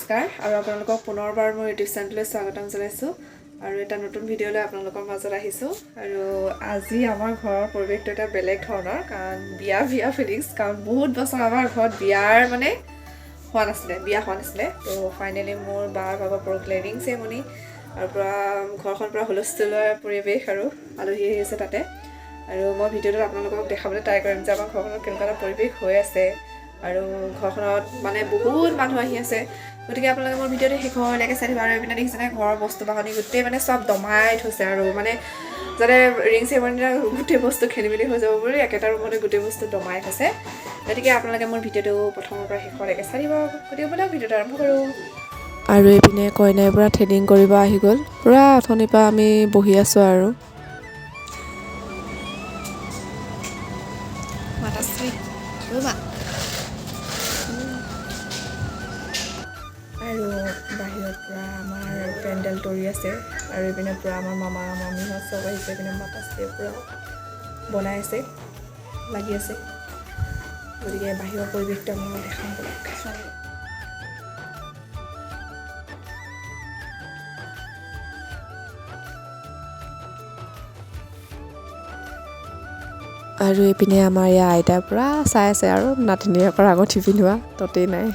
নমস্কাৰ আৰু আপোনালোকক পুনৰবাৰ মোৰ ইউটিউব চেনেললৈ স্বাগতম জনাইছোঁ আৰু এটা নতুন ভিডিঅ'লৈ আপোনালোকৰ মাজত আহিছোঁ আৰু আজি আমাৰ ঘৰৰ পৰিৱেশটো এটা বেলেগ ধৰণৰ কাৰণ বিয়া ফিলিংছ কাৰণ বহুত বছৰ আমাৰ ঘৰত বিয়া হোৱা নাছিলে তো ফাইনেলি মোৰ বাৰ ভাগৰ পৰহিলে ৰিং চেৰেমনি আৰু পৰা ঘৰখন পৰা হুলস্থুলীয়া পৰিৱেশ আৰু আলহী আহি আছে তাতে আৰু মই ভিডিঅ'টোত আপোনালোকক দেখাবলৈ ট্ৰাই কৰিম যে আমাৰ ঘৰখনত কেনেকুৱা এটা পৰিৱেশ হৈ আছে আৰু ঘৰখনত বহুত মানুহ আহি আছে গতিকে আপোনালোকে মোৰ ভিডিঅ'টো শেষলৈকে চাই থাকিব আৰু এইপিনে দেখিছেনে ঘৰৰ বস্তু বাহনি গোটেই চব দমাই থৈছে আৰু যাতে ৰিং চেৰেমনিৰ গোটেই বস্তু খেলি মেলি হৈ যাব বুলি একেটা ৰুমতে গোটেই বস্তু দমাই থৈছে গতিকে আপোনালোকে মোৰ ভিডিঅ'টো প্ৰথমৰ পৰা শেষলৈকে চাই দিব গতিকে বোলে ভিডিঅ'টো আৰম্ভ কৰোঁ আৰু এইপিনে কইনাৰ পৰা থ্ৰেডিং কৰিব আহি গ'ল পুৰা অথনিৰ পৰা আমি বহি আছোঁ আৰু আৰু বাহিৰত পৰা আমাৰ পেণ্ডেল তৰি আছে আৰু এইপিনে পৰা আমাৰ মামা মামীহঁত চব আহিছে এইপিনে মাতাশ্ৰীয়ে পূৰা বনাই আছে লাগি আছে গতিকে বাহিৰৰ পৰিৱেশটো আপোনালোকক দেখাম আৰু এইপিনে আমাৰ ইয়াৰ আইতাৰ পূৰা চাই আছে আৰু নাতিনীৰ পৰা আগত পিন্ধোৱা ততেই নাই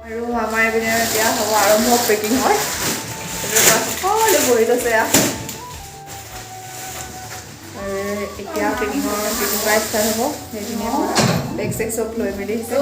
আৰু আমাৰ এইপিনে এতিয়া হ'ব আৰম্ভ পেকিং হয় সকলো বহি লৈছে আৰু এতিয়া পেকিং কৰা ষ্টাৰ্ট হ'ব সেইখিনিয়ে বেগ চেগ চব লৈ মেলি আহিছে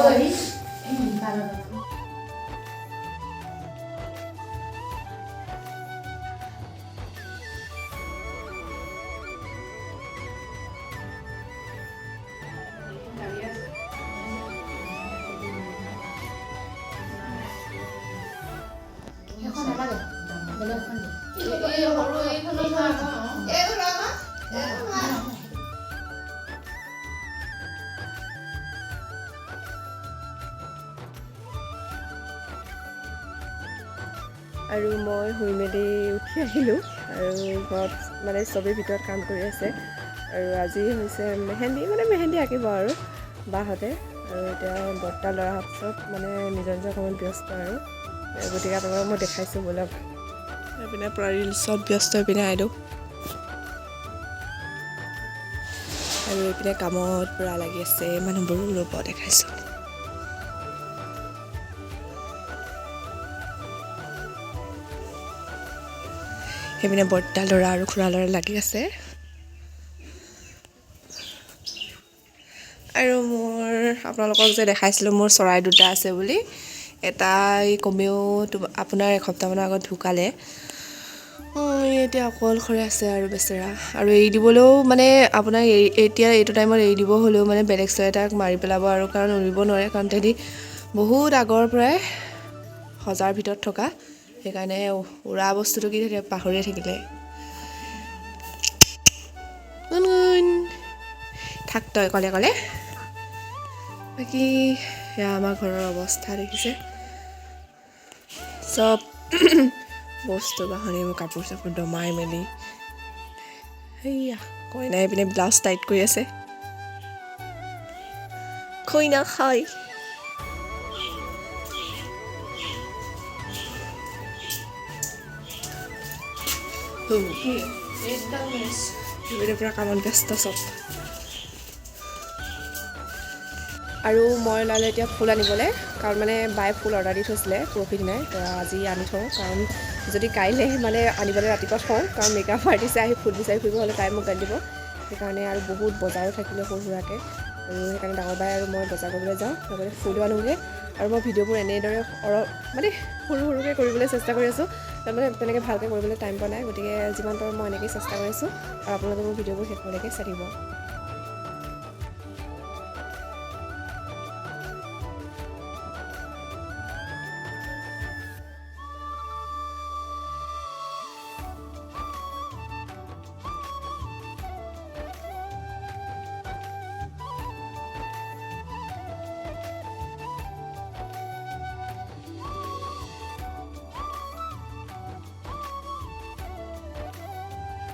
আৰু মই শুই মেলি উঠি আহিলোঁ আৰু ঘৰত চবেই ভিতৰত কাম কৰি আছে আৰু আজি হৈছে মেহেন্দি আঁকিব আৰু বাহঁতে আৰু এতিয়া বৰ্তা ল'ৰাহঁত চব নিজৰ কামত ব্যস্ত আৰু গতিকে আপোনালোকক মই দেখাইছোঁ ব'লক এইপিনে পূৰা ৰিলছত ব্যস্ত এইপিনে আইদেউ আৰু এইপিনে কামত পূৰা লাগি আছে মানুহবোৰো ৰ'ব দেখাইছোঁ সেইপিনে বৰ্তা ল'ৰা আৰু খুৰা ল'ৰা লাগি আছে আৰু মোৰ আপোনালোকক যে দেখাইছিলোঁ মোৰ চৰাই দুটা আছে বুলি এটা কমেও আপোনাৰ এসপ্তাহমানৰ আগত ঢুকালে এতিয়া অকলশৰে আছে আৰু বেচেৰা আৰু এৰি দিবলৈও আপোনাৰ এতিয়া এইটো টাইমত এৰি দিব হ'লেও বেলেগ চৰাই এটাক মাৰি পেলাব আৰু কাৰণ উৰিব নোৱাৰে কাৰণ তাহাঁতি বহুত আগৰ পৰাই সজাৰ ভিতৰত থকা সেইকাৰণে উৰা বস্তুটো কি পাহৰিয়ে থাকিলে থাক তই ক'লে বাকী সেয়া আমাৰ ঘৰৰ অৱস্থা দেখিছে চব বস্তু বাহনি কাপোৰ চাপোৰ দমাই মেলি সেয়া কইনাই পিনে ব্লাউজ টাইট কৰি আছে কইনা খাই পুৰা কামত ব্যস্ত চব আৰু মই ওলালে এতিয়া ফুল আনিবলৈ কাৰণ বায়ে ফুল অৰ্ডাৰ দি থৈছিলে পৰহি দিনাই তো আজি আনি থওঁ কাৰণ যদি কাইলৈ আনিবলৈ ৰাতিপুৱা থওঁ কাৰণ মেকআপ আৰ্টিষ্টে আহি ফুল বিচাৰি ফুৰিব হ'লে তাই মোক গালি দিব সেইকাৰণে আৰু বহুত বজাৰো থাকিলে সৰু সুৰাকৈ আৰু সেইকাৰণে ডাঙৰ বাই আৰু মই বজাৰ কৰিবলৈ যাওঁ লগতে ফুলো আনোগৈ আৰু মই ভিডিঅ'বোৰ এনেদৰে সৰুকৈ কৰিবলৈ চেষ্টা কৰি আছোঁ তেনেকৈ ভালকৈ কৰিবলৈ টাইম পোৱা নাই গতিকে যিমান পাৰোঁ মই এনেকৈয়ে চেষ্টা কৰিছোঁ আৰু আপোনালোকে মোৰ ভিডিঅ'বোৰ শেষলৈকে চাই থাকিব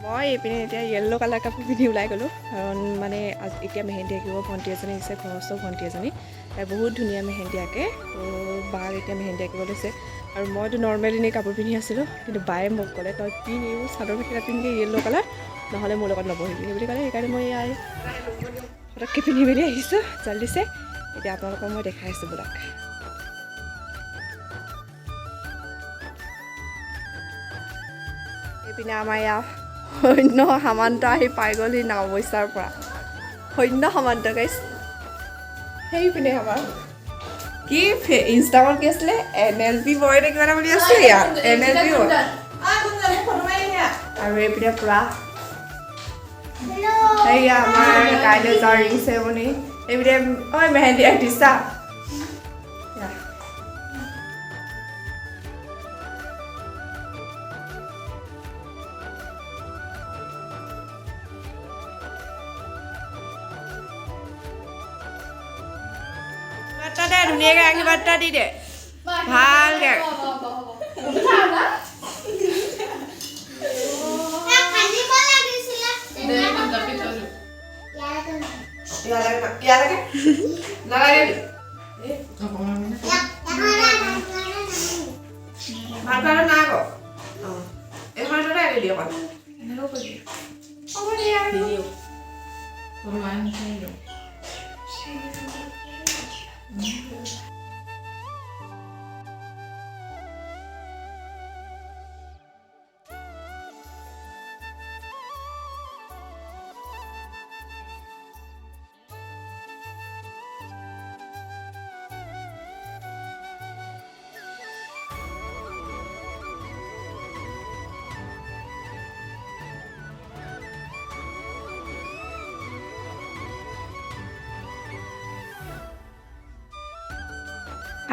মই এইপিনে এতিয়া য়েল্ল' কালাৰ কাপোৰ পিন্ধি ওলাই গ'লোঁ কাৰণ মানে এতিয়া মেহেন্দি আঁকিব ভণ্টি এজনী আহিছে ঘৰস্থ ভণ্টি এজনী তাই বহুত ধুনীয়া মেহেন্দি আঁকে তো বাক এতিয়া মেহেন্দি আঁকিব লৈছে আৰু মইতো নৰ্মেল এনেই কাপোৰ পিন্ধি আছিলোঁ কিন্তু বায়ে মোক ক'লে তই পিন্ধ এইবোৰ চাদৰ মেখেলা পিন্ধি য়েল্ল' কালাৰ নহ'লে মোৰ লগত নবহিবি সেই বুলি ক'লে সেইকাৰণে মই ইয়াৰ ফটককৈ পিন্ধি মেলি আহিছোঁ জল্দিছে এতিয়া আপোনালোকক মই দেখাই আছোঁ বোলাক এইপিনে আমাৰ ইয়াৰ সৈন্য সামান্ত আহি পাই গ'লহি নাওবৈচাৰ পৰা সৈন্য সামান্ত গাইছ সেইপিনে আমাৰ কি ইনষ্টাগ্ৰামত কি আছিলে NLP বয় নে কিবা এটা বুলি আছিলে ইয়াত NLP বয় আৰু এইপিনে পূৰা সেয়া আমাৰ কাইলৈ যাৰ ৰিং চেৰেমনি এইপিনে ঐ মেহেন্দি আৰ্টিষ্টা দে ধুনীয়াকৈ আশীৰ্বাদ এটা দি দে ভালকৈ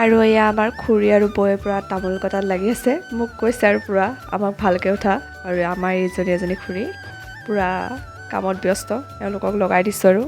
আৰু এয়া আমাৰ খুৰী আৰু বৌয়ে পূৰা তামোল কটাত লাগি আছে মোক কৈছে আৰু পূৰা আমাক ভালকৈ উঠা আৰু আমাৰ এজনী খুৰী পূৰা কামত ব্যস্ত তেওঁলোকক লগাই দিছোঁ আৰু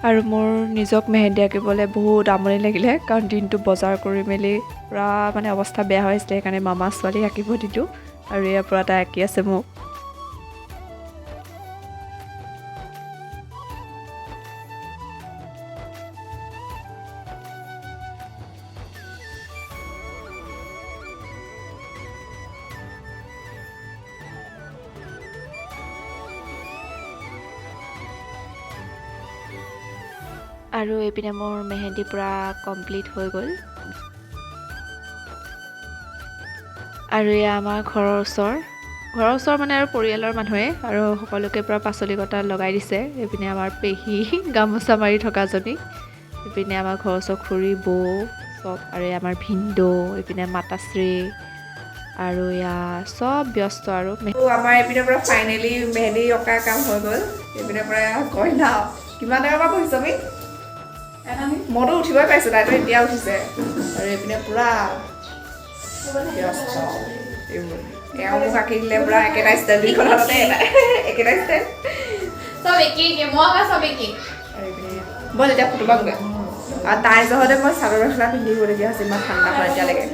আৰু মোৰ নিজক মেহেন্দি আঁকিবলৈ বহুত আমনি লাগিলে কাৰণ দিনটো বজাৰ কৰি মেলি পূৰা মানে অৱস্থা বেয়া হৈ আছিলে সেইকাৰণে মামা ছোৱালীক আঁকিব দিলোঁ আৰু ইয়াৰ পৰা তাই আঁকি আছে মোক আৰু এইপিনে মোৰ মেহেন্দি পূৰা কমপ্লিট হৈ গ'ল আৰু এয়া আমাৰ ঘৰৰ ওচৰ মানে আৰু পৰিয়ালৰ মানুহে আৰু সকলোকে পূৰা পাচলি কটা লগাই দিছে এইপিনে আমাৰ পেহী গামোচা মাৰি থকাজনী এইপিনে আমাৰ ঘৰৰ ওচৰ খুৰী বৌ চব আৰু আমাৰ ভিনদেউ এইপিনে মাতাশ্ৰী আৰু এয়া চব ব্যস্ত আৰু আমাৰ এইপিনে পৰা ফাইনেলি মেহেন্দি অঁকা কাম হৈ গ'ল এইপিনে পৰা কইনা কিমান টাইমৰ পৰা বহিছোঁ আমি মইতো উঠিবই পাইছোঁ তাইতো এতিয়া উঠিছে আৰু এইপিনে পূৰা ব্যস্ত এইবোৰ এওঁ মোক আঁকি দিলে পূৰা একেটা ষ্টাইল দুইখন হাততে একেটা ষ্টাইল চব একেই চব একেই মই যেতিয়া ফটো পামগৈ আৰু তাইৰ জহতে মই চাদৰ মেখেলা পিন্ধিবলগীয়া হৈছে ইমান ঠাণ্ডা হয় এতিয়ালৈকে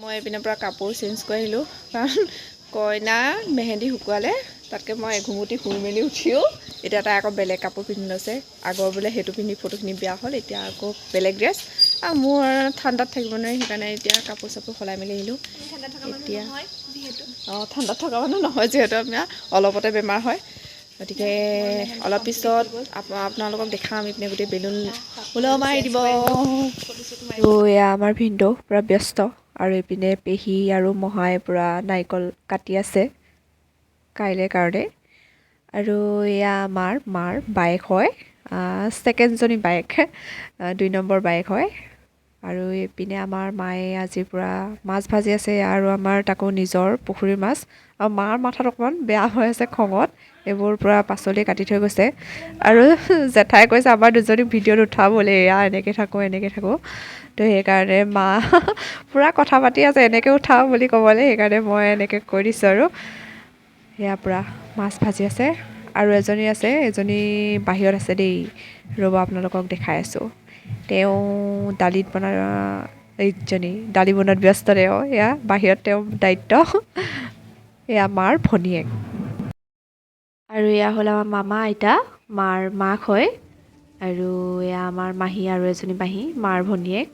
মই এইপিনৰ পৰা কাপোৰ চেঞ্জ কৰি আহিলোঁ কাৰণ কইনা মেহেন্দি শুকুৱালে তাতকৈ মই এঘুমুটি শুই মেলি উঠিও এতিয়া তাই আকৌ বেলেগ কাপোৰ পিন্ধি লৈছে আগৰ বোলে সেইটো পিন্ধি ফটোখিনি বেয়া হ'ল এতিয়া আকৌ বেলেগ ড্ৰেছ আৰু মোৰ ঠাণ্ডাত থাকিব নোৱাৰি সেইকাৰণে এতিয়া কাপোৰ চাপোৰ সলাই মেলি আহিলোঁ এতিয়া ঠাণ্ডাত থকা মানুহ নহয় যিহেতু আপোনাৰ অলপতে বেমাৰ হয় গতিকে অলপ পিছত আপোনালোকক দেখাম এইপিনে গোটেই বেলুন ওলাব মাৰি দিব এয়া আমাৰ ভিনদেউ পূৰা ব্যস্ত আৰু এইপিনে পেহী আৰু মহাই পূৰা নাৰিকল কাটি আছে কাইলৈ কাৰণে আৰু এয়া আমাৰ মাৰ বায়েক হয় ছেকেণ্ডজনী বায়েক 2 নম্বৰ বায়েক হয় আৰু এইপিনে আমাৰ মায়ে আজিৰ পৰা মাছ ভাজি আছে আৰু আমাৰ তাকো নিজৰ পুখুৰীৰ মাছ আৰু মাৰ মাথাত অকণমান বেয়া হৈ আছে খঙত এইবোৰ পূৰা পাচলি কাটি থৈ গৈছে আৰু জেঠাই কৈছে আমাৰ দুজনী ভিডিঅ'ত উঠাবলৈ এয়া এনেকৈ থাকোঁ তো সেইকাৰণে মা পূৰা কথা পাতি আছে এনেকৈ উঠাওঁ বুলি ক'বলৈ সেইকাৰণে মই এনেকৈ কৈ দিছোঁ আৰু সেয়া পূৰা মাছ ভাজি আছে আৰু এজনী বাহিৰত আছে দেই ৰ'ব আপোনালোকক দেখাই আছোঁ তেওঁ দালি বনোৱাত ব্যস্ত তেওঁ এয়া বাহিৰত তেওঁৰ দায়িত্ব এয়া মাৰ ভনীয়েক আৰু এয়া হ'ল আমাৰ মামা আইতা মাৰ মাক হয় আৰু এয়া আমাৰ মাহী আৰু এজনী মাহী মাৰ ভনীয়েক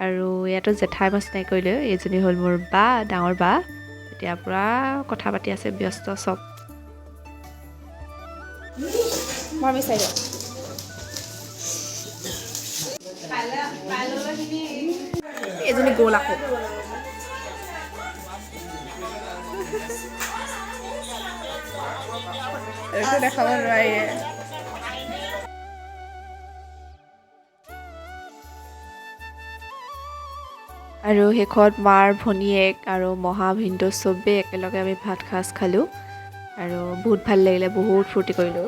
আৰু ইয়াতো জেঠাই মই চিনাকি কৰিলোঁ এইজনী হ'ল মোৰ বা ডাঙৰ বা এতিয়া পূৰা কথা পাতি আছে ব্যস্ত চব এজনী গ'ল আকৌ এইটো দেখাব নোৱাৰি আৰু শেষত মাৰ ভনীয়েক আৰু মহা ভিনদেউ চবেই একেলগে আমি ভাত সাজ খালোঁ আৰু বহুত ভাল লাগিলে বহুত ফূৰ্তি কৰিলোঁ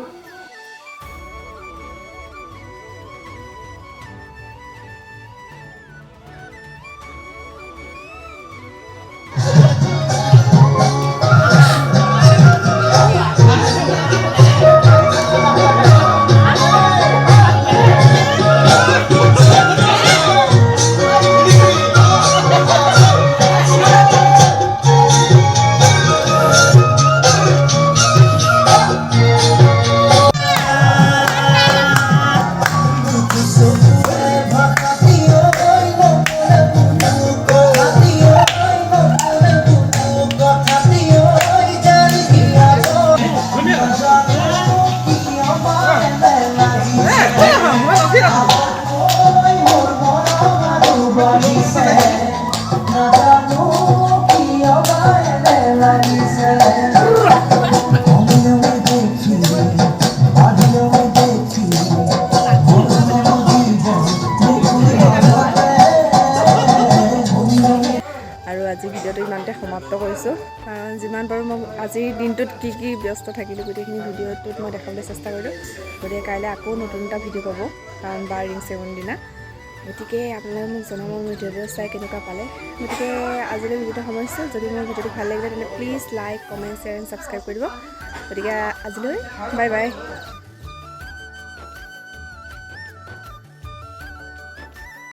আৰু আজি ভিডিঅ'টো ইমানতে সমাপ্ত কৰিছোঁ কাৰণ যিমান পাৰোঁ মই আজিৰ দিনটোত কি ব্যস্ত থাকিলোঁ গোটেইখিনি ভিডিঅ'টোত মই দেখাবলৈ চেষ্টা কৰিলোঁ গতিকে কাইলৈ আকৌ নতুন এটা ভিডিঅ' পাব কাৰণ বাৰ ৰিং চেৰেমনিৰ দিনা গতিকে আপোনালোকে মোক জনাব মোৰ ভিডিঅ'টো চাই কেনেকুৱা পালে গতিকে আজিলৈ ভিডিঅ'টো সামৰিছোঁ যদি মোৰ ভিডিঅ'টো ভাল লাগিলে তেন্তে please like comment share and subscribe কৰি দিব গতিকে আজিলৈ বাই বাই